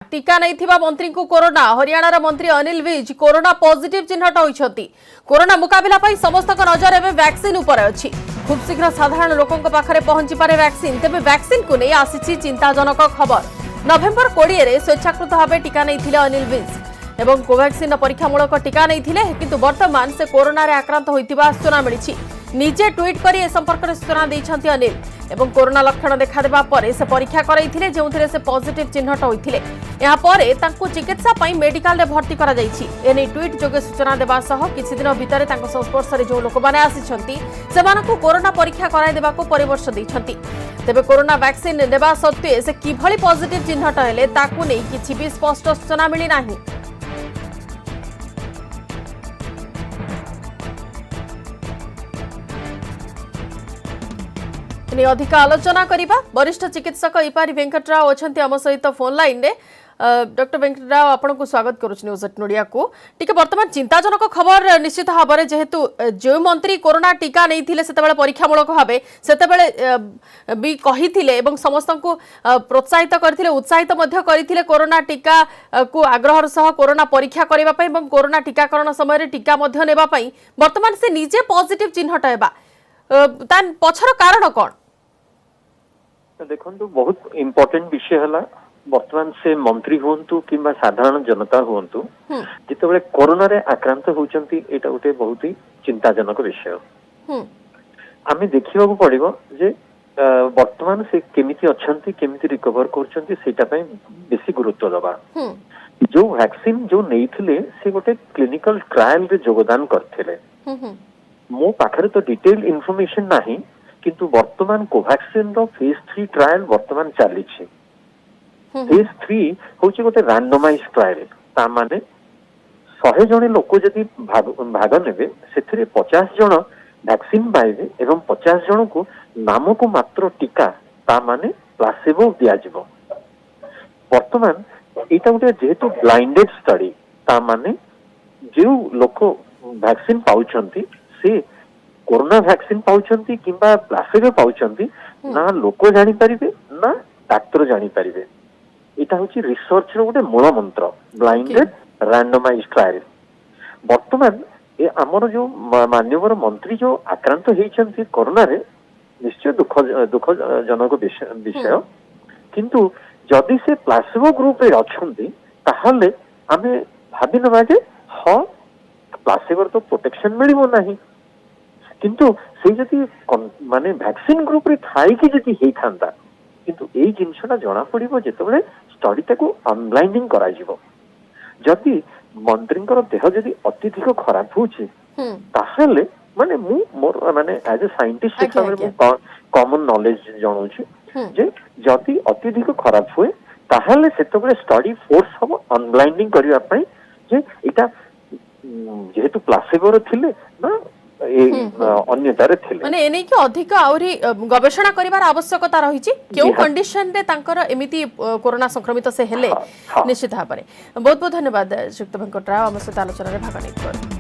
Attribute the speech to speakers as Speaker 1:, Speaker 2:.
Speaker 1: टीका नहीं मंत्री को कोरोना हरियाणार मंत्री अनिल विज कोरोना पॉजिटिव चिन्हट होती। कोरोना मुकाबला समस्त नजर एवं वैक्सीन उपर अच्छी। खूब शीघ्र साधारण लोकों पाखे पहुंची पारे वैक्सीन। तेज वैक्सीन को नहीं आसी चिंताजनक खबर। नवेम्बर 20 स्वेच्छाकृत भाव टीका नहीं अनिल विज एवं कोवैक्सीन परीक्षामूलक टीका नहीं किंतु वर्तमान से कोरोना रे आक्रांत होइतिबा सूचना मिली। निजे ट्वीट कर ए संपर्क में सूचना देइछन्ति अनिल एवं कोरोना लक्षण देखा पर से परीक्षा कराइथिले जेउथिरे से पॉजिटिव चिन्हट होइथिले। या परे तांको चिकित्सा पई मेडिकल रे भर्ती करा जाइछि। एने ट्वीट जोगे सूचना देबा सह किछि दिन भितरे तांको संस्पर्श रे जो लोक माने आसिछन्ति सेमानकु कोरोना परीक्षा कराइ देबाको परामर्श दैछन्ति। तेबे कोरोना वैक्सीन नेबा सत्वे से किभଳି पॉजिटिव चिन्हट हेले ताकु नै किछि भी स्पष्ट सूचना मिली नाही। अधिक आलोचना करिबा वरिष्ठ चिकित्सक इपारी वेंकटराव अच्छा आम सहित फोन लाइन रे। डॉक्टर वेंकटराव आपन को स्वागत करुछ न्यूज 8 नोडिया को। टिके वर्तमान चिंताजनक खबर निश्चित भाव में जेहेतु जो मंत्री कोरोना टीका नहीं थिले सेतेबेले परीक्षामूलक भावे सेतेबेले भी कहिथिले एवं समस्त को प्रोत्साहित करथिले उत्साहित मध्य करथिले कोरोना टीका को आग्रहर सह कोरोना परीक्षा करबा पई एवं कोरोना टीकाकरण समय टीका मध्य नेबा पई वर्तमान से निजे पॉजिटिव चिन्हट हेबा तान पछर कारण कोन?
Speaker 2: देखो बहुत इम्पोर्टेंट विषय है। वर्तमान से मंत्री हूँ कि साधारण जनता हूँ जिते कोरोना रे आक्रांत होती एटा गोटे बहुत ही चिंताजनक विषय। आम देखा पड़ो जे वर्तमान से केमिति अच्छंती केमिति रिकवर करछंती सेटा पई बेसी गुरुत्व दबा। जो वैक्सीन जो नहीं से गोटे क्लिनिकल ट्रायल रे योगदान करथिले। मो पाखरे तो डिटेल इन्फॉर्मेशन नाही किंतु वर्तमान कोवैक्सीन रो फेज 3 ट्रायल वर्तमान चली। फेज 3 होची गोटे रैंडमाइज ट्रायल। ता माने 100 जण लोक जदि भाग नेबे सेथिरे 50 जण वैक्सीन पाइबे एवं 50 जण को नामको मात्र टीका ता माने प्लासेबो दिया जिवो। वर्तमान एटा गोटे जेहेतु ब्लाइंडेड स्टडी ता माने जो लोक वैक्सीन पाउछंती से कोरोना वैक्सीन पाउछंती किंबा प्लासेबो पाउछंती ना लोक जानि परिबे ना डाक्टर जानि परिबे। एटा होची रिसर्च रो गोटे मूल मंत्र ब्लाइंडेड रैंडमाइज ट्रायल। वर्तमान ए हमर जो माननीय मंत्री जो आक्रांत हेइछंती कोरोना रे निश्चय दुखजनक विषय किंतु जदि से प्लासेबो ग्रुप रे अछंती ताहले आमे भाबी नबा जे हां प्लासेबो तो प्रोटेक्शन मिलिबो नाही किंतु से जदि माने वैक्सीन ग्रुप रे थाई कि जदि हेई थांता किंतु एई जिंसटा जणा पड़िबो जेतेबेले स्टडी ताको अनब्लाइंडिंग करा जिवो। जदि मंत्रींकर देह जदि अत्यधिक खराब होची ताहले माने मु मोर माने एज ए साइंटिस्ट हिसाब रे कॉमन नॉलेज जणौची जे जदि अत्यधिक खराब हुए ताहले सेतेबेले स्टडी फोर्स हो अनब्लाइंडिंग करिया पई जे एटा जेहेतु प्लासेबो रे थिले ना अन्यतारे थिले माने एने कि अधिक आउरी गवेषणा करिवार आवश्यकता रहिछि। केउ कंडीशन रे तांकर एमिति कोरोना संक्रमित से हेले निश्चित भाबरे। बहुत बहुत धन्यवाद श्री वेंकटराव हम सहित आलोचना रे भाग नै।